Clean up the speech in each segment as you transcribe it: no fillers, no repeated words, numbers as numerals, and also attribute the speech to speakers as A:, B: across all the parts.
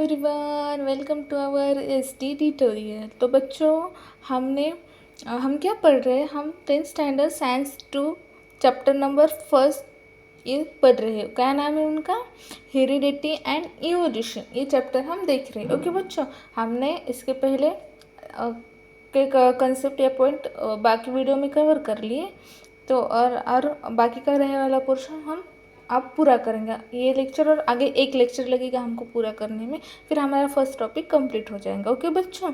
A: Everyone, welcome to our ST tutorial. तो बच्चों, हम क्या पढ़ रहे हैं? हम 10th standard science 2 chapter number first ये पढ़ रहे हैं। क्या नाम है उनका? Heredity and evolution. ये चैप्टर हम देख रहे हैं। ओके बच्चों, हमने इसके पहले के कंसेप्ट या पॉइंट बाकी वीडियो में कवर कर लिए। तो और बाकी का रहने वाला पोर्शन हम आप पूरा करेंगे। ये लेक्चर और आगे एक लेक्चर लगेगा हमको पूरा करने में, फिर हमारा फर्स्ट टॉपिक कंप्लीट हो जाएगा। ओके बच्चों,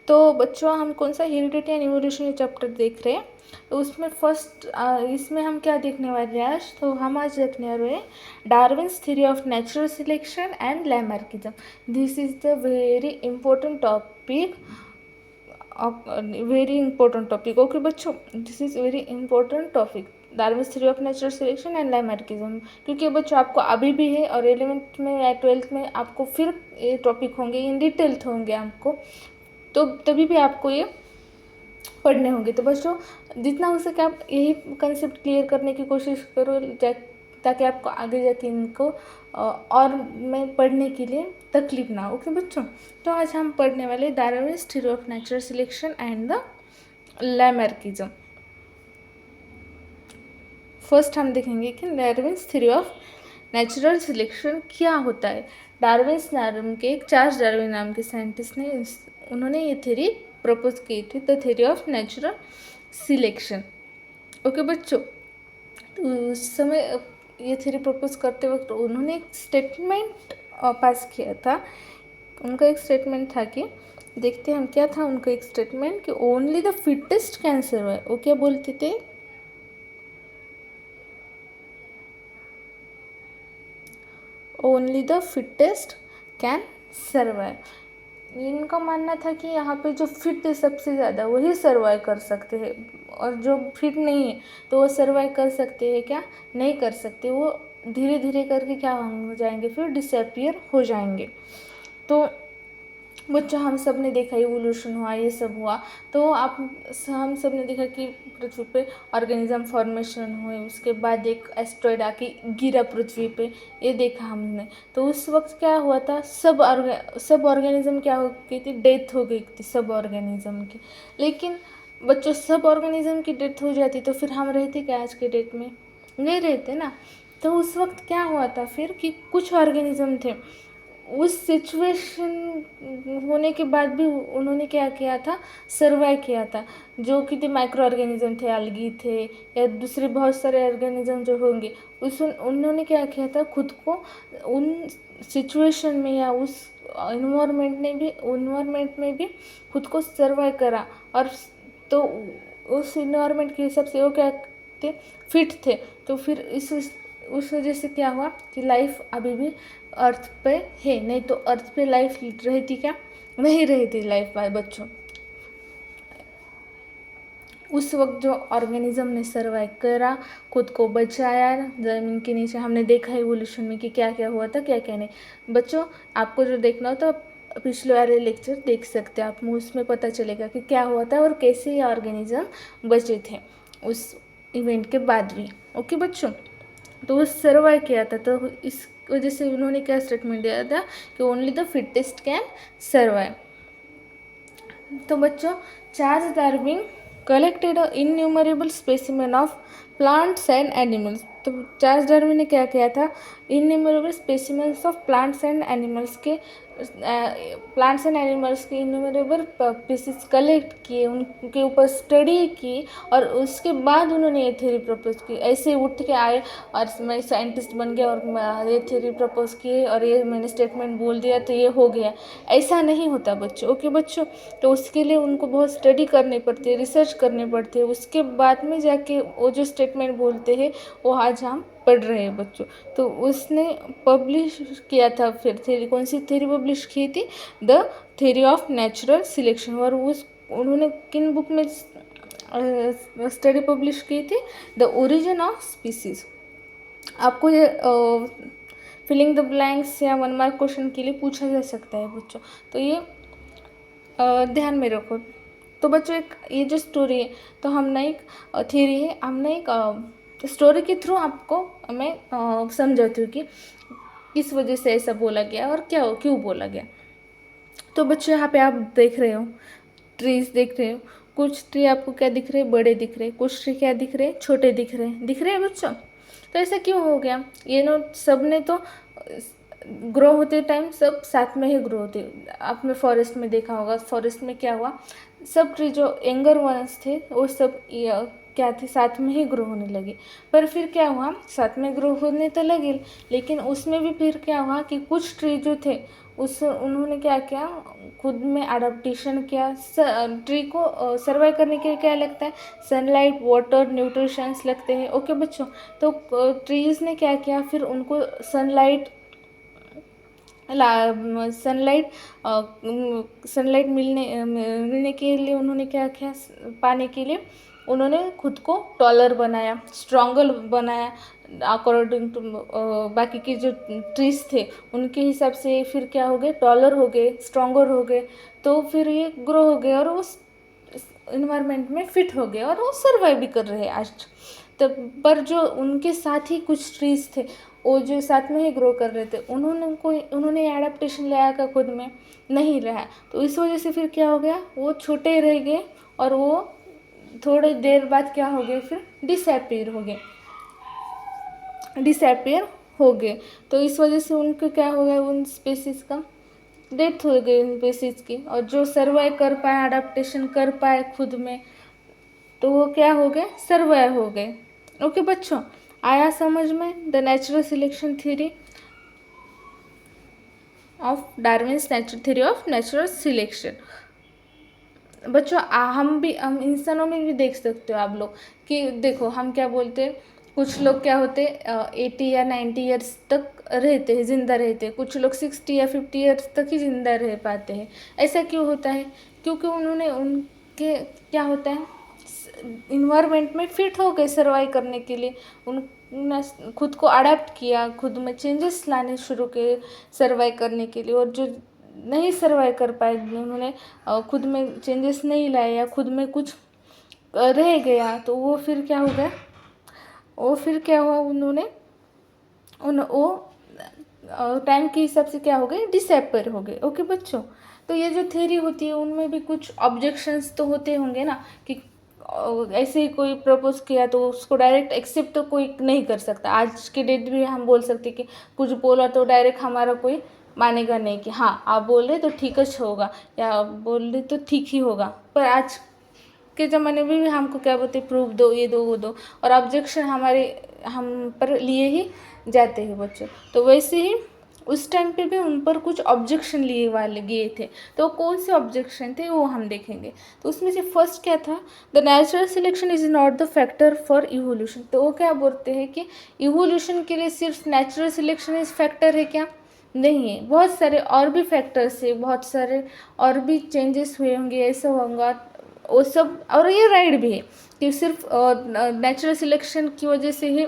A: तो बच्चों हम कौन सा हेरिडिटी एंड इवोल्यूशन ये चैप्टर देख रहे हैं। तो उसमें फर्स्ट इसमें हम क्या देखने वाले हैं आज? तो हम आज देखने वाले हैं Darwin's theory of natural selection and Lamarckism. This is the very important topic, very important topic. Okay बच्चों, this is very important topic, Darwin's theory of natural selection and Lamarckism. क्योंकि बच्चों आपको अभी भी है और 11th में या 12th में आपको फिर ये टॉपिक होंगे, इन डिटेल होंगे आपको, तो तभी भी आपको ये पढ़ने होंगे। तो बच्चों जितना हो सके आप यही कंसेप्ट क्लियर करने की कोशिश करो, ताकि आपको आगे जाके इनको और मैं पढ़ने के लिए तकलीफ ना हो। ओके बच्चों, तो आज हम पढ़ने वाले Darwin's theory of natural selection and the Lamarckism. First हम देखेंगे कि Darwin's theory of natural selection क्या होता है। डार्विन्स नाम के एक चार्ल्स डार्विन नाम के साइंटिस्ट ने उन्होंने ये थ्योरी प्रपोज की थी, the theory of natural selection. Okay बच्चों, तो उस समय ये थ्योरी प्रपोज करते वक्त उन्होंने एक स्टेटमेंट पास किया था। उनका एक स्टेटमेंट था कि देखते हैं हम क्या था उनका एक स्टेटमेंट कि only the fittest can survive. वो क्या बोलते थे? Only the fittest can survive. इनका मानना था कि यहाँ पे जो फिट है सबसे ज़्यादा वही सर्वाइव कर सकते हैं, और जो फिट नहीं है तो वो सर्वाइव कर सकते हैं क्या? नहीं कर सकते। वो धीरे धीरे करके क्या हो जाएंगे? फिर डिसअपियर हो जाएंगे। तो बच्चों हम सब ने देखा इवोल्यूशन हुआ, ये सब हुआ, तो हम सब ने देखा कि पृथ्वी पे ऑर्गेनिज्म फॉर्मेशन हुए, उसके बाद एक एस्ट्रॉयड आके गिरा पृथ्वी पे, ये देखा हमने। तो उस वक्त क्या हुआ था? सब ऑर्गेनिज्म क्या हो गई थी? डेथ हो गई थी सब ऑर्गेनिज्म की। लेकिन बच्चों सब ऑर्गेनिज्म की डेथ हो जाती तो फिर हम रहते क्या आज के डेट में? नहीं रहते ना। तो उस वक्त क्या हुआ था फिर कि कुछ ऑर्गेनिज्म थे, उस सिचुएशन होने के बाद भी उन्होंने क्या किया था? सर्वाइव किया था। जो कि थे माइक्रो ऑर्गेनिज्म थे, अलगी थे, या दूसरे बहुत सारे ऑर्गेनिज्म जो होंगे, उन्होंने क्या किया था? खुद को उन सिचुएशन में या उस इन्वायरमेंट में भी खुद को सर्वाइव करा। और तो उस इन्वायरमेंट के हिसाब से वो क्या थे? फिट थे। तो फिर उस वजह से क्या हुआ कि लाइफ अभी भी अर्थ पे है। नहीं तो अर्थ पे लाइफ रहती क्या? नहीं रहती लाइफ बच्चों। उस वक्त जो ऑर्गेनिज्म ने सर्वाइव करा, खुद को बचाया ज़मीन के नीचे, हमने देखा इवोल्यूशन में कि क्या क्या हुआ था, क्या क्या नहीं। बच्चों आपको जो देखना हो तो पिछले वाले लेक्चर देख सकते हैं आप, उसमें पता चलेगा कि क्या हुआ था और कैसे ये ऑर्गेनिज्म बचे थे उस इवेंट के बाद भी। ओके बच्चों, तो वो सर्वाइव किया था। तो इस वजह से उन्होंने क्या स्टेटमेंट दिया था कि only the fittest can survive. तो बच्चों Charles Darwin collected innumerable specimen of plants and animals. तो चार्ल्स डार्विन ने क्या किया था? Innumerable specimens of plants and animals के इनन्यूमरेबल पीसेस कलेक्ट किए, उनके ऊपर स्टडी की, और उसके बाद उन्होंने ये थ्योरी प्रपोज की। ऐसे उठ के आए और मैं साइंटिस्ट बन गया और ये थ्योरी प्रपोज किए और ये मैंने स्टेटमेंट बोल दिया तो ये हो गया, ऐसा नहीं होता बच्चों। ओके बच्चों, तो उसके लिए उनको बहुत स्टडी करनी पड़ती है, रिसर्च करनी पड़ती है, उसके बाद में जाके वो जो स्टेटमेंट बोलते हैं वो आज हम पढ़ रहे हैं बच्चों। तो उसने पब्लिश किया था फिर थ्योरी, कौन सी थ्योरी पब्लिश की थी? The theory of natural selection. और उन्होंने किन बुक में स्टडी पब्लिश की थी? The origin of species. आपको ये फिलिंग द ब्लैंक्स या 1 मार्क क्वेश्चन के लिए पूछा जा सकता है बच्चों, तो ये ध्यान में रखो। तो बच्चों एक ये जो स्टोरी है, तो हमने एक थ्योरी है, हमने एक स्टोरी के थ्रू आपको मैं समझाती हूँ कि किस वजह से ऐसा बोला गया और क्या क्यों बोला गया। तो बच्चों यहाँ पे आप देख रहे हो ट्रीज देख रहे हो, कुछ ट्री आपको क्या दिख रहे हैं, बड़े दिख रहे हैं, कुछ ट्री क्या दिख रहे हैं, छोटे दिख रहे हैं बच्चों। तो ऐसा क्यों हो गया, ये नो सब ने तो ग्रो होते टाइम सब साथ में ही ग्रो होते। आपने फॉरेस्ट में देखा होगा, फॉरेस्ट में क्या हुआ, सब ट्री जो यंगर वंस थे वो सब क्या थे, साथ में ही ग्रो होने लगे। पर फिर क्या हुआ, साथ में ग्रो होने तो लगे, लेकिन उसमें भी फिर क्या हुआ कि कुछ ट्री जो थे उस उन्होंने क्या किया, खुद में अडाप्टेशन किया। ट्री को सर्वाइव करने के लिए क्या लगता है, सनलाइट, वाटर, न्यूट्रिशंस लगते हैं। ओके बच्चों, तो ट्रीज़ ने क्या किया, फिर उनको सनलाइट सनलाइट सनलाइट मिलने के लिए उन्होंने क्या किया, पाने के लिए उन्होंने खुद को टॉलर बनाया, स्ट्रॉन्गर बनाया अकॉर्डिंग टू बाकी के जो ट्रीज थे उनके हिसाब से। फिर क्या हो गए, टॉलर हो गए, स्ट्रॉन्गर हो गए, तो फिर ये ग्रो हो गए और उस इन्वायरमेंट में फिट हो गए और वो सर्वाइव भी कर रहे हैं आज तब। पर जो उनके साथ ही कुछ ट्रीज थे वो जो साथ में ही ग्रो कर रहे थे, उन्होंने एडाप्टेशन लाया का खुद में नहीं रहा, तो इस वजह से फिर क्या हो गया, वो छोटे रह गए और वो थोड़ी देर बाद क्या हो गए, फिर डिसअपीयर हो गए। तो इस वजह से उनको क्या हो गया, उन स्पेसीज का डेथ हो गई उन स्पेसीज की। और जो सर्वाइव कर पाए, अडाप्टेशन कर पाए खुद में, तो वो क्या हो गए, सर्वाइव हो गए। ओके बच्चों, आया समझ में the natural selection theory of Darwin's theory of natural selection. बच्चों हम इंसानों में भी देख सकते हो आप लोग कि देखो हम क्या बोलते हैं, कुछ लोग क्या होते 80 या 90 ईयर्स तक रहते हैं, ज़िंदा रहते हैं, कुछ लोग 60 या 50 ईयर्स तक ही ज़िंदा रह पाते हैं। ऐसा क्यों होता है, क्योंकि उन्होंने उनके क्या होता है, इन्वायरमेंट में फिट हो गए सर्वाइव करने के लिए। उन्होंने खुद को अडेप्ट किया, खुद में चेंजेस लाने शुरू किए सर्वाइव करने के लिए। और जो नहीं सर्वाइव कर पाए, उन्होंने खुद में चेंजेस नहीं लाए या खुद में कुछ रह गया, तो वो फिर क्या हो गया, वो फिर क्या हुआ, उन्होंने वो टाइम के हिसाब से क्या हो गए, डिसअपीयर हो गए। ओके बच्चों, तो ये जो थ्योरी होती है उनमें भी कुछ ऑब्जेक्शंस तो होते होंगे ना, कि ऐसे ही कोई प्रपोज किया तो उसको डायरेक्ट एक्सेप्ट तो कोई नहीं कर सकता। आज के डेट भी हम बोल सकते कि कुछ बोला तो डायरेक्ट हमारा कोई मानेगा नहीं कि हाँ आप बोल रहे तो ठीक ही होगा या बोल रहे तो ठीक ही होगा। पर आज के ज़माने में भी हमको क्या बोलते, प्रूफ दो, ये दो वो दो, और ऑब्जेक्शन हम पर लिए ही जाते हैं बच्चों। तो वैसे ही उस टाइम पे भी उन पर कुछ ऑब्जेक्शन गए थे। तो कौन से ऑब्जेक्शन थे वो हम देखेंगे। तो उसमें से फर्स्ट क्या था, the natural selection is not the factor for evolution. तो वो क्या बोलते हैं कि इवोल्यूशन के लिए सिर्फ नेचुरल सिलेक्शन इज फैक्टर है क्या, नहीं है, बहुत सारे और भी फैक्टर्स है, बहुत सारे और भी चेंजेस हुए होंगे, ऐसा होगा वो सब। और ये राइट भी है कि सिर्फ नेचुरल सिलेक्शन की वजह से ही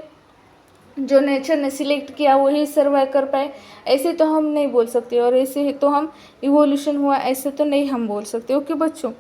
A: जो नेचर ने सिलेक्ट किया वही सर्वाइव कर पाए, ऐसे तो हम नहीं बोल सकते। और ऐसे तो हम इवोल्यूशन हुआ ऐसे तो नहीं हम बोल सकते। ओके बच्चों,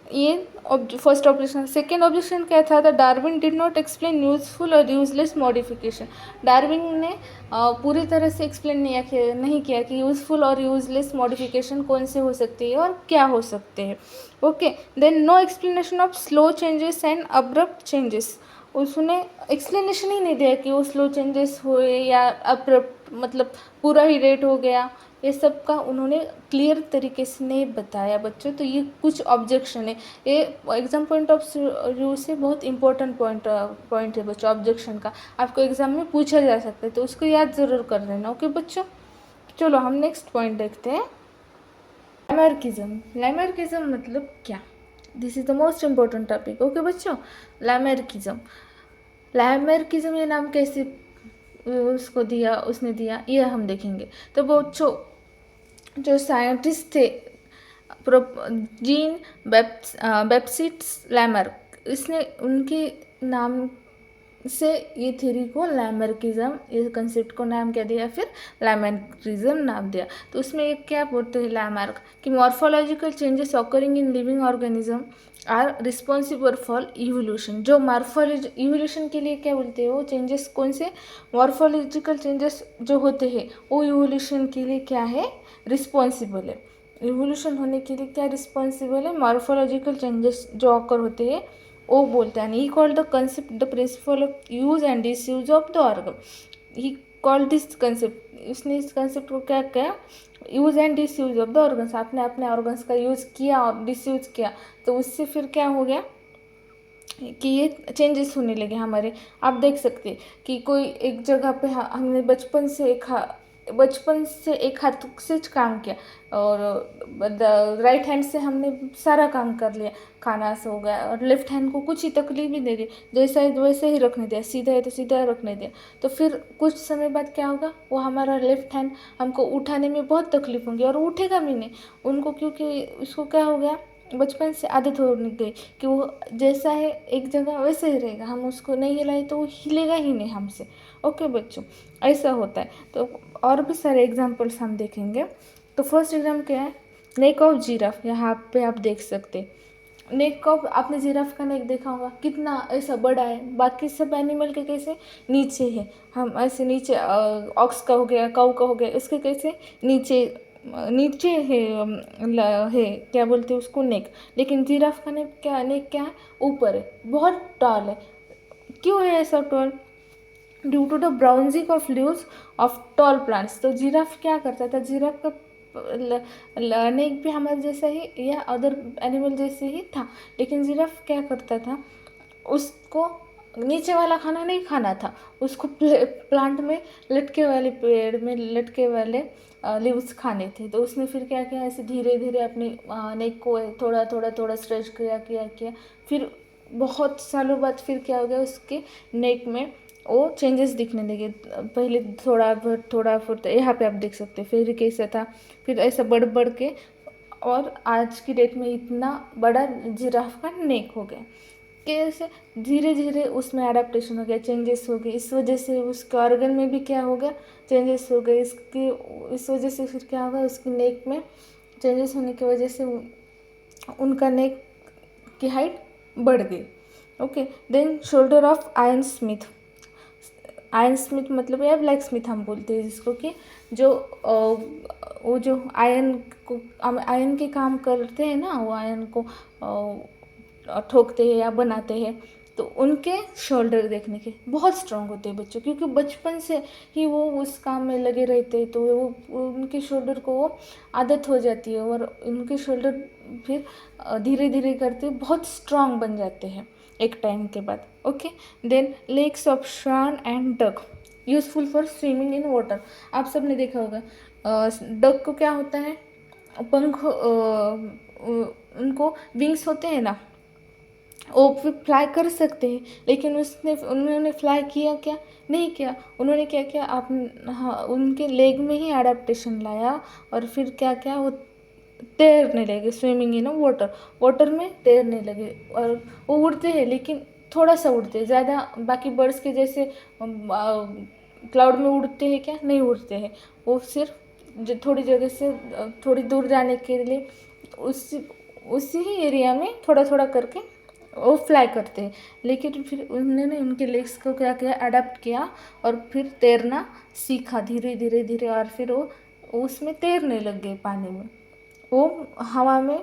A: ये फर्स्ट ऑब्जेक्शन। सेकेंड ऑब्जेक्शन क्या था, the Darwin did not explain useful और यूजलेस मॉडिफिकेशन। डार्विन ने पूरी तरह से एक्सप्लेन नहीं किया कि यूजफुल और यूजलेस मॉडिफिकेशन कौन से हो सकते हैं और क्या हो सकते हैं। Okay, then no explanation of slow changes and abrupt changes. उसने एक्सप्लेनेशन ही नहीं दिया कि वो स्लो चेंजेस हुए या अब्रप्ट मतलब पूरा ही रेट हो गया, ये सब का उन्होंने क्लियर तरीके से नहीं बताया बच्चों। तो ये कुछ ऑब्जेक्शन है, ये एग्जाम पॉइंट ऑफ व्यू से बहुत इंपॉर्टेंट पॉइंट है बच्चों। ऑब्जेक्शन का आपको एग्जाम में पूछा जा सकता है, तो उसको याद ज़रूर कर लेना। ओके बच्चों, चलो हम नेक्स्ट पॉइंट देखते हैं, लैमर्किज्म। लैमर्किज्म मतलब क्या, this is the most important topic. Okay बच्चों, लैमर्किज्म। लैमर्किज्म ये नाम कैसे उसने दिया ये हम देखेंगे। तो बच्चों जो साइंटिस्ट थे जीन बैप्टिस्ट लैमर्क, इसने उनके नाम से ये थ्योरी को लैमर्किज्म, इस कंसेप्ट को नाम क्या दिया, फिर लैमर्किज्म नाम दिया। तो उसमें एक क्या बोलते हैं लैमर्क कि morphological changes occurring in living organism are responsible for evolution. जो मॉर्फोलॉजी इवोल्यूशन के लिए क्या बोलते हैं, वो चेंजेस कौन से मॉर्फोलॉजिकल चेंजेस जो होते हैं वो इवोल्यूशन के लिए क्या है, रिस्पॉन्सिबल है। इवोल्यूशन होने के लिए क्या रिस्पॉन्सिबल है, मॉर्फोलॉजिकल चेंजेस जो ऑकर होते हैं वो बोलते हैं। He called the concept the principle of use and disuse of the organ. He called this concept, इसने इस कंसेप्ट को क्या किया, use and disuse of the organs. आपने अपने ऑर्गन्स का यूज़ किया और डिसयूज किया तो उससे फिर क्या हो गया कि ये चेंजेस होने लगे हमारे। आप देख सकते कि कोई एक जगह पे हमने बचपन से एक हाथ से काम किया और राइट हैंड से हमने सारा काम कर लिया, खाना से हो गया, और लेफ्ट हैंड को कुछ ही तकलीफ भी नहीं दी, जैसा है वैसे ही रखने दिया, सीधा है तो सीधा रखने दिया, तो फिर कुछ समय बाद क्या होगा, वो हमारा लेफ्ट हैंड हमको उठाने में बहुत तकलीफ होगी और उठेगा भी नहीं उनको, क्योंकि उसको क्या हो गया, बचपन से आदत हो गई कि वो जैसा है एक जगह वैसे ही रहेगा, हम उसको नहीं हिलाए तो वो हिलेगा ही नहीं हमसे। ओके बच्चों, ऐसा होता है। तो और भी सारे एग्जांपल्स हम देखेंगे। तो फर्स्ट एग्जाम्पल क्या है, नेक ऑफ जिराफ। यहाँ पे आप देख सकते, नेक ऑफ, आपने जिराफ का नेक देखा होगा कितना ऐसा बड़ा है, बाकी सब एनिमल के कैसे नीचे है, हम ऐसे नीचे, ऑक्स का हो गया, काऊ का हो गया, इसके कैसे नीचे नीचे है, है क्या बोलते हैं उसको, नेक। लेकिन जिराफ का नेक क्या है, ऊपर है, बहुत टॉल है। क्यों है ऐसा tall, due to the browsing of leaves of tall plants. तो जिराफ क्या करता था, जिराफ का नेक भी हमारे जैसा ही या अदर एनिमल जैसे ही था, लेकिन जिराफ क्या करता था, उसको नीचे वाला खाना नहीं खाना था, उसको प्लांट में लटके वाले, पेड़ में लटके वाले लीव्स खाने थे। तो उसने फिर क्या किया, ऐसे धीरे धीरे अपने नेक को थोड़ा थोड़ा थोड़ा स्ट्रेच किया, फिर बहुत सालों बाद फिर क्या हो गया, उसके नेक में वो चेंजेस दिखने लगे। पहले थोड़ा फिर यहाँ पे आप देख सकते हैं फिर कैसा था, फिर ऐसा बढ़ बढ़ के और आज की डेट में इतना बड़ा जिराफ का नेक हो गया। कैसे, धीरे धीरे उसमें एडाप्टेशन हो गया, चेंजेस हो गए, इस वजह से उसके ऑर्गन में भी क्या हो गया, चेंजेस हो गए। इस वजह से फिर क्या होगा, उसकी नेक में चेंजेस होने की वजह से उनका नेक की हाइट बढ़ गई। Okay, then shoulder of iron smith. Iron smith मतलब या ब्लैक स्मिथ हम बोलते हैं जिसको, कि जो वो जो आयरन के काम करते हैं ना, वो आयरन को ठोकते हैं या बनाते हैं, तो उनके शोल्डर देखने के बहुत स्ट्रांग होते हैं बच्चों, क्योंकि बचपन से ही वो उस काम में लगे रहते हैं, तो वो उनके शोल्डर को वो आदत हो जाती है और उनके शोल्डर फिर धीरे धीरे करते बहुत स्ट्रांग बन जाते हैं एक टाइम के बाद। ओके, देन लेग्स ऑफ श्वान and duck, useful for swimming in water. आप सब ने देखा होगा, डक को क्या होता है, पंख, उनको विंग्स होते हैं ना, वो भी फ्लाई कर सकते हैं, लेकिन उन्होंने फ्लाई किया क्या, नहीं किया। उन्होंने क्या किया, आप, हाँ, उनके लेग में ही एडाप्टेशन लाया और फिर क्या क्या, वो तैरने लगे, स्विमिंग इन वाटर में तैरने लगे। और वो उड़ते हैं लेकिन थोड़ा सा उड़ते हैं, ज़्यादा बाकी बर्ड्स के जैसे क्लाउड में उड़ते हैं क्या, नहीं उड़ते हैं। वो सिर्फ जो थोड़ी जगह से थोड़ी दूर जाने के लिए उसी ही एरिया में थोड़ा थोड़ा करके वो फ्लाई करते हैं। लेकिन फिर उन्होंने उनके लेग्स को क्या किया, अडाप्ट किया और फिर तैरना सीखा धीरे धीरे धीरे, और फिर वो उसमें तैरने लग गए पानी में, वो हवा में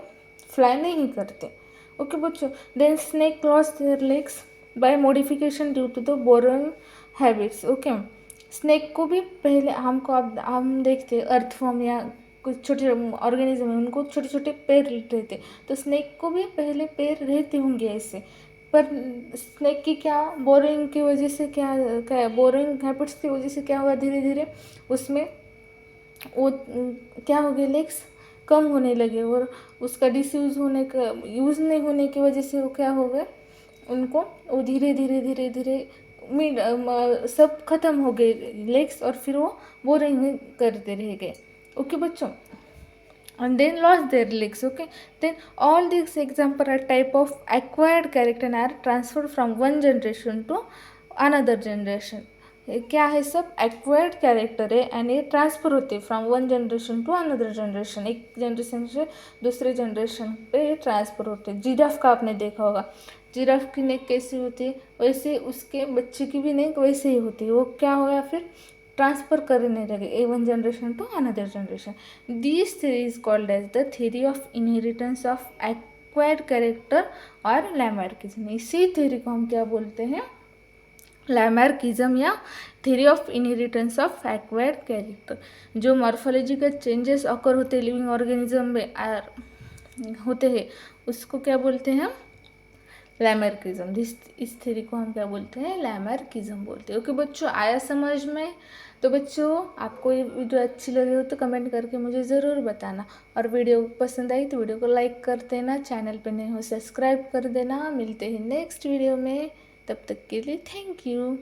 A: फ्लाई नहीं करते। ओके बच्चों, then snake lost their legs by modification due to the burrowing habits. Okay, snake को भी पहले हम देखते अर्थवर्म या कुछ छोटे ऑर्गेनिज्म है, उनको छोटे छोटे पैर रहते, तो स्नेक को भी पहले पैर रहते होंगे ऐसे, पर स्नेक की क्या, बोरिंग की वजह से क्या बोरिंग हैबिट्स की वजह से क्या हुआ, धीरे धीरे उसमें वो क्या हो गए, लेग्स कम होने लगे, और उसका डिसयूज़ होने का, यूज़ नहीं होने की वजह से वो क्या हो गए, उनको वो धीरे धीरे धीरे धीरे सब खत्म हो गए लेग्स, और फिर वो बोरिंग करते रह गए। ओके बच्चों, and then lost their legs. Okay, then all these example are type of acquired character and are transferred from one generation to another generation. क्या है, सब एक्वायर्ड कैरेक्टर है एंड ये ट्रांसफ़र होते from one generation to another generation, एक generation से दूसरे generation पे ट्रांसफ़र होते। जिराफ का आपने देखा होगा, जिराफ की नेक कैसी होती है, वैसे उसके बच्चे की भी नेक वैसे ही होती है। वो क्या होया फिर ट्रांसफ़र करने लगे a one generation to another generation. This theory is called as the theory of inheritance of acquired character और लैमार्किज्म। इसी थ्योरी को हम क्या बोलते हैं, लैमार्किज्म या theory of inheritance of acquired character. जो मॉर्फोलॉजिकल चेंजेस अकर होते लिविंग ऑर्गेनिज्म में होते हैं उसको क्या बोलते हैं, लैमार्किज्म। इस थ्योरी को हम क्या बोलते हैं, लैमार्किज्म बोलते हैं। ओके बच्चों, आया समझ में? तो बच्चों आपको ये वीडियो अच्छी लगी हो तो कमेंट करके मुझे ज़रूर बताना, और वीडियो पसंद आई तो वीडियो को लाइक कर देना, चैनल पे नए हो सब्सक्राइब कर देना। मिलते हैं नेक्स्ट वीडियो में, तब तक के लिए थैंक यू।